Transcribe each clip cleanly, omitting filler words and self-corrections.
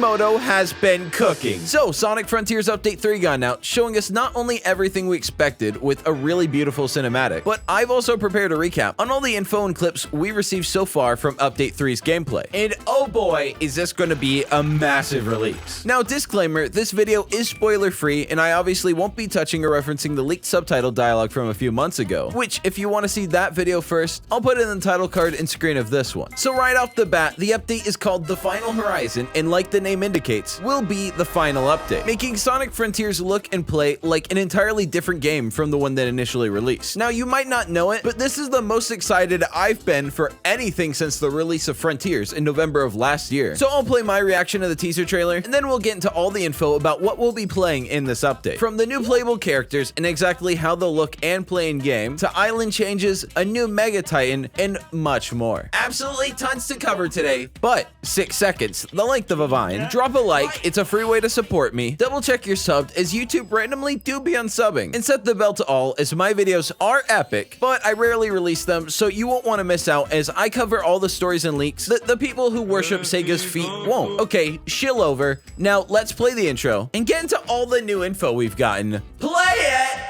Miyamoto has been cooking. So, Sonic Frontiers Update 3 gone out, showing us not only everything we expected with a really beautiful cinematic, but I've also prepared a recap on all the info and clips we received so far from Update 3's gameplay. And oh boy, is this going to be a massive release. Now, disclaimer, this video is spoiler-free, and I obviously won't be touching or referencing the leaked subtitle dialogue from a few months ago, which, if you want to see that video first, I'll put it in the title card and screen of this one. So right off the bat, the update is called The Final Horizon, and like the name indicates, will be the final update, making Sonic Frontiers look and play like an entirely different game from the one that initially released. Now, you might not know it, but this is the most excited I've been for anything since the release of Frontiers in November of last year. So I'll play my reaction to the teaser trailer, and then we'll get into all the info about what we'll be playing in this update. From the new playable characters and exactly how they'll look and play in game, to island changes, a new Mega Titan, and much more. Absolutely tons to cover today, but 6 seconds, the length of a vine. Drop a like, it's a free way to support me. Double check you're subbed, as YouTube randomly do be unsubbing. And set the bell to all, as my videos are epic, but I rarely release them, so you won't want to miss out, as I cover all the stories and leaks that the people who worship Sega's feet won't. Okay, shill over. Now let's play the intro and get into all the new info we've gotten. Play it!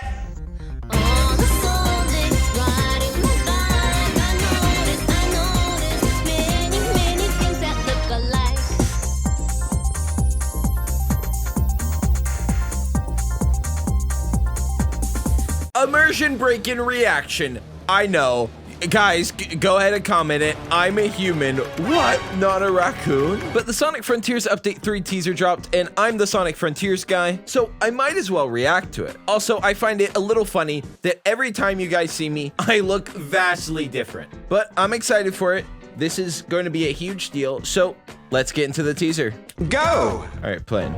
Immersion break-in reaction. I know. Guys, go ahead and comment it. I'm a human. What? Not a raccoon? But the Sonic Frontiers Update 3 teaser dropped, and I'm the Sonic Frontiers guy, so I might as well react to it. Also, I find it a little funny that every time you guys see me, I look vastly different. But I'm excited for it. This is going to be a huge deal, so let's get into the teaser. Go! All right, playing.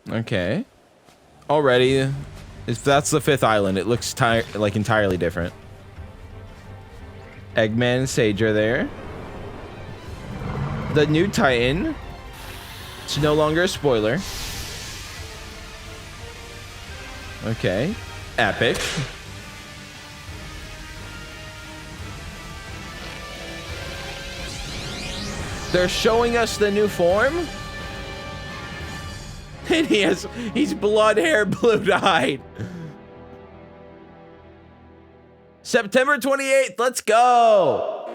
Okay. Already, if that's the 5th island, it looks like entirely different. Eggman and Sage are there. The new Titan. It's no longer a spoiler. Okay. Epic. They're showing us the new form? And he's blood hair, blue-eyed. September 28th, let's go.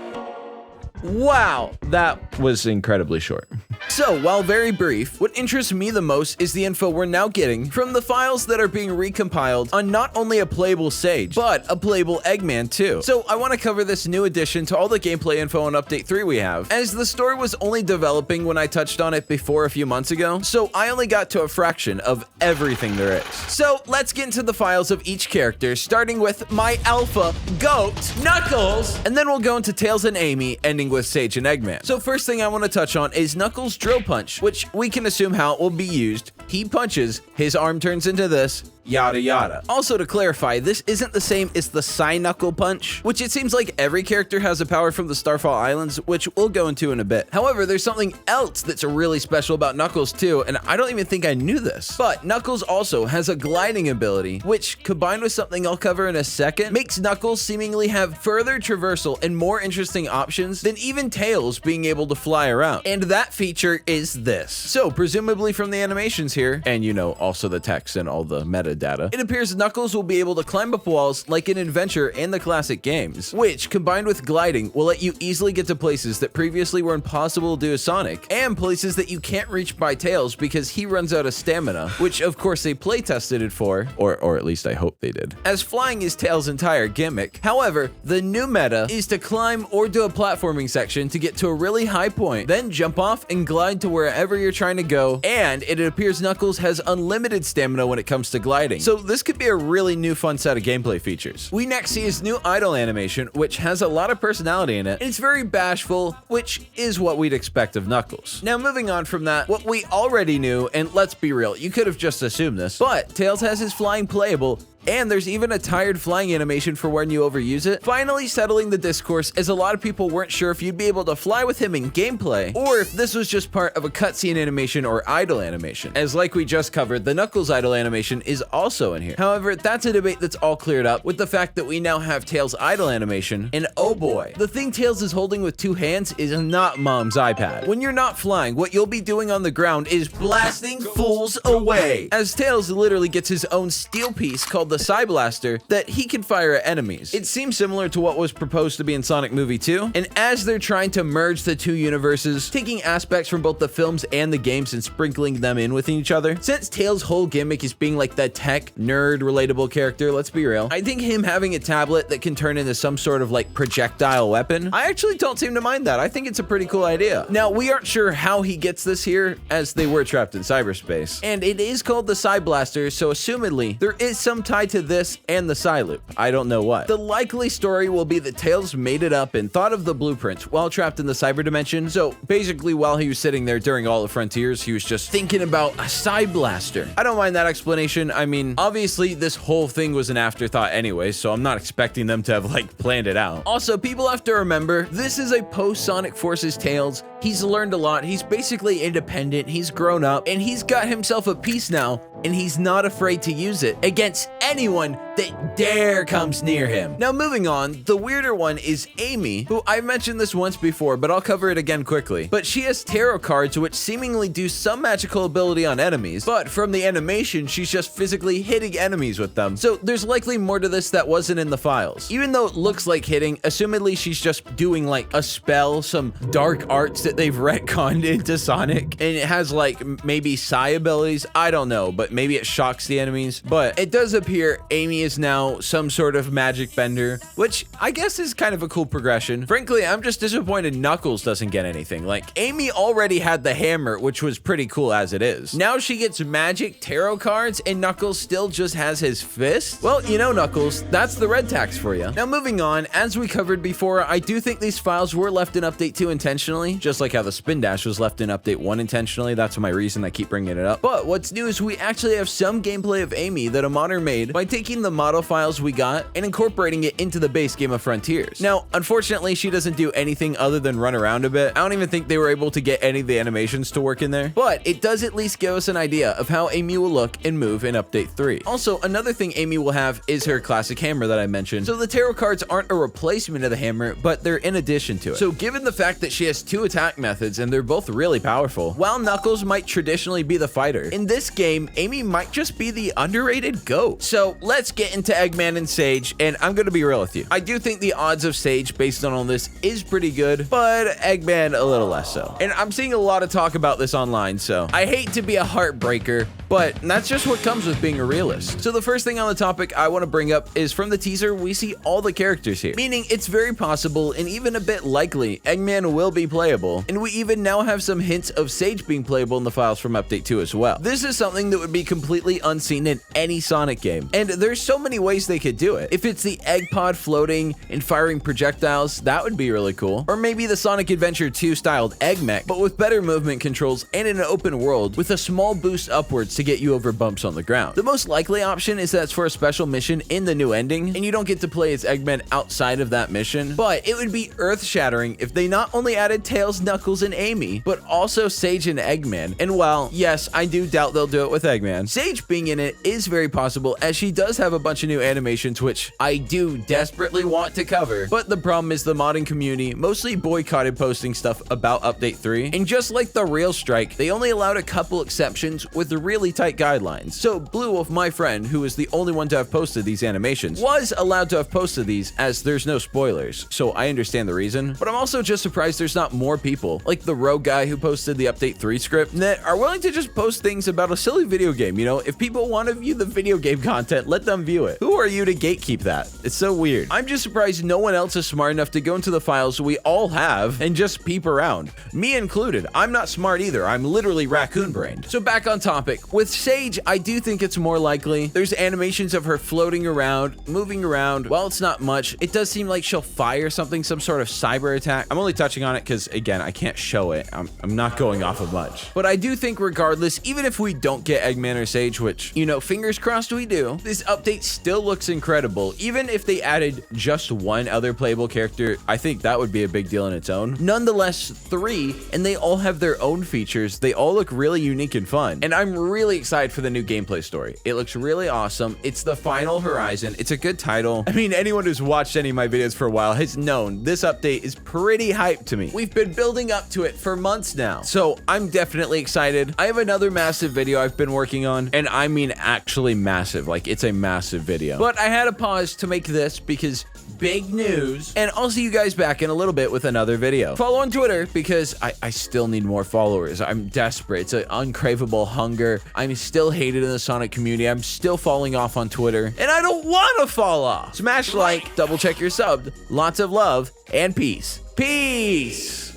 Wow, that was incredibly short. So, while very brief, what interests me the most is the info we're now getting from the files that are being recompiled on not only a playable Sage, but a playable Eggman too. So, I want to cover this new addition to all the gameplay info on Update 3 we have, as the story was only developing when I touched on it before a few months ago, so I only got to a fraction of everything there is. So, let's get into the files of each character, starting with my alpha goat, Knuckles, and then we'll go into Tails and Amy, ending with Sage and Eggman. So, first thing I want to touch on is Knuckles' drill punch, which we can assume how it will be used. He punches, his arm turns into this, yada yada. Also, to clarify, this isn't the same as the Psy-Knuckle punch, which it seems like every character has a power from the Starfall Islands, which we'll go into in a bit. However, there's something else that's really special about Knuckles too, and I don't even think I knew this. But Knuckles also has a gliding ability, which, combined with something I'll cover in a second, makes Knuckles seemingly have further traversal and more interesting options than even Tails being able to fly around. And that feature is this. So, presumably from the animations here, and you know, also the text and all the metadata, it appears Knuckles will be able to climb up walls like an adventure in the classic games, which, combined with gliding, will let you easily get to places that previously were impossible to do as Sonic, and places that you can't reach by Tails because he runs out of stamina, which of course they playtested it for, or at least I hope they did, as flying is Tails' entire gimmick. However, the new meta is to climb or do a platforming section to get to a really high point, then jump off and glide to wherever you're trying to go, and it appears Knuckles has unlimited stamina when it comes to gliding. So this could be a really new fun set of gameplay features. We next see his new idle animation, which has a lot of personality in it, and it's very bashful, which is what we'd expect of Knuckles. Now moving on from that, what we already knew, and let's be real, you could have just assumed this, but Tails has his flying playable, and there's even a tired flying animation for when you overuse it, finally settling the discourse as a lot of people weren't sure if you'd be able to fly with him in gameplay, or if this was just part of a cutscene animation or idle animation, as like we just covered, the Knuckles idle animation is also in here. However, that's a debate that's all cleared up with the fact that we now have Tails' idle animation, and oh boy, the thing Tails is holding with 2 hands is not Mom's iPad. When you're not flying, what you'll be doing on the ground is blasting fools away, as Tails literally gets his own steel piece called the Psy Blaster that he can fire at enemies. It seems similar to what was proposed to be in Sonic Movie 2, and as they're trying to merge the 2 universes, taking aspects from both the films and the games and sprinkling them in with each other, since Tails' whole gimmick is being like the tech, nerd, relatable character, let's be real, I think him having a tablet that can turn into some sort of like projectile weapon, I actually don't seem to mind that. I think it's a pretty cool idea. Now, we aren't sure how he gets this here, as they were trapped in cyberspace, and it is called the Psy Blaster, so assumedly, there is some tie to this and the Psy Loop. I don't know what. The likely story will be that Tails made it up and thought of the blueprint while trapped in the cyber dimension, so basically while he was sitting there during all the Frontiers, he was just thinking about a Psy Blaster. I don't mind that explanation. I mean, obviously, this whole thing was an afterthought anyway, so I'm not expecting them to have like planned it out. Also, people have to remember, this is a post-Sonic Forces Tails. He's learned a lot. He's basically independent. He's grown up, and he's got himself a piece now, and he's not afraid to use it against anyone that dare comes near him. Now, moving on, the weirder one is Amy, who I've mentioned this once before, but I'll cover it again quickly. But she has tarot cards which seemingly do some magical ability on enemies, but from the animation, she's just physically hitting enemies with them. So there's likely more to this that wasn't in the files. Even though it looks like hitting, assumedly she's just doing like a spell, some dark arts that they've retconned into Sonic, and it has like maybe Psy abilities. I don't know, but maybe it shocks the enemies. But it does appear Amy is now some sort of magic bender, which I guess is kind of a cool progression. Frankly, I'm just disappointed Knuckles doesn't get anything. Like, Amy already had the hammer, which was pretty cool as it is. Now she gets magic tarot cards, and Knuckles still just has his fist? Well, you know, Knuckles, that's the red tax for you. Now, moving on, as we covered before, I do think these files were left in Update 2 intentionally, just like how the Spin Dash was left in Update 1 intentionally. That's my reason I keep bringing it up. But what's new is we actually have some gameplay of Amy that a modder made by taking the model files we got and incorporating it into the base game of Frontiers. Now, unfortunately, she doesn't do anything other than run around a bit. I don't even think they were able to get any of the animations to work in there, but it does at least give us an idea of how Amy will look and move in Update 3. Also, another thing Amy will have is her classic hammer that I mentioned. So the tarot cards aren't a replacement of the hammer, but they're in addition to it. So given the fact that she has 2 attack methods and they're both really powerful, while Knuckles might traditionally be the fighter, in this game, Amy might just be the underrated GOAT. So let's get into Eggman and Sage, and I'm gonna be real with you. I do think the odds of Sage based on all this is pretty good, but Eggman a little less so. And I'm seeing a lot of talk about this online, so I hate to be a heartbreaker, but that's just what comes with being a realist. So the first thing on the topic I want to bring up is from the teaser, we see all the characters here, meaning it's very possible and even a bit likely Eggman will be playable, and we even now have some hints of Sage being playable in the files from Update 2 as well. This is something that would be completely unseen in any Sonic game, and there's so many ways they could do it. If it's the egg pod floating and firing projectiles, that would be really cool. Or maybe the Sonic Adventure 2 styled Egg Mech, but with better movement controls and in an open world with a small boost upwards to get you over bumps on the ground. The most likely option is that it's for a special mission in the new ending, and you don't get to play as Eggman outside of that mission, but it would be earth-shattering if they not only added Tails, Knuckles, and Amy, but also Sage and Eggman. And while, yes, I do doubt they'll do it with Eggman, Sage being in it is very possible, as she does have a bunch of new animations, which I do desperately want to cover. But the problem is the modding community mostly boycotted posting stuff about Update 3, and just like the real strike, they only allowed a couple exceptions with really tight guidelines. So Blue Wolf, my friend, who is the only one to have posted these animations, was allowed to have posted these as there's no spoilers, so I understand the reason. But I'm also just surprised there's not more people, like the Rogue guy who posted the Update 3 script, that are willing to just post things about a silly video game. You know, if people want to view the video game content, let them view it. Who are you to gatekeep that? It's so weird. I'm just surprised no one else is smart enough to go into the files we all have and just peep around. Me included. I'm not smart either. I'm literally raccoon-brained. So back on topic. With Sage, I do think it's more likely. There's animations of her floating around, moving around. While it's not much, it does seem like she'll fire something, some sort of cyber attack. I'm only touching on it because, again, I can't show it. I'm not going off of much. But I do think regardless, even if we don't get Eggman Eggman Sage, which, you know, fingers crossed we do. This update still looks incredible. Even if they added just one other playable character, I think that would be a big deal in its own. Nonetheless, 3, and they all have their own features. They all look really unique and fun. And I'm really excited for the new gameplay story. It looks really awesome. It's the Final Horizon. It's a good title. I mean, anyone who's watched any of my videos for a while has known this update is pretty hyped to me. We've been building up to it for months now. So I'm definitely excited. I have another massive video I've been working on, and I mean actually massive. Like, it's a massive video. But I had to pause to make this because big news, and I'll see you guys back in a little bit with another video. Follow on Twitter because I still need more followers. I'm desperate. It's an uncraveable hunger. I'm still hated in the Sonic community. I'm still falling off on Twitter, and I don't want to fall off. Smash like, double check you're subbed. Lots of love and peace. Peace.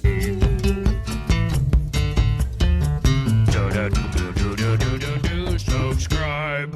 Subscribe.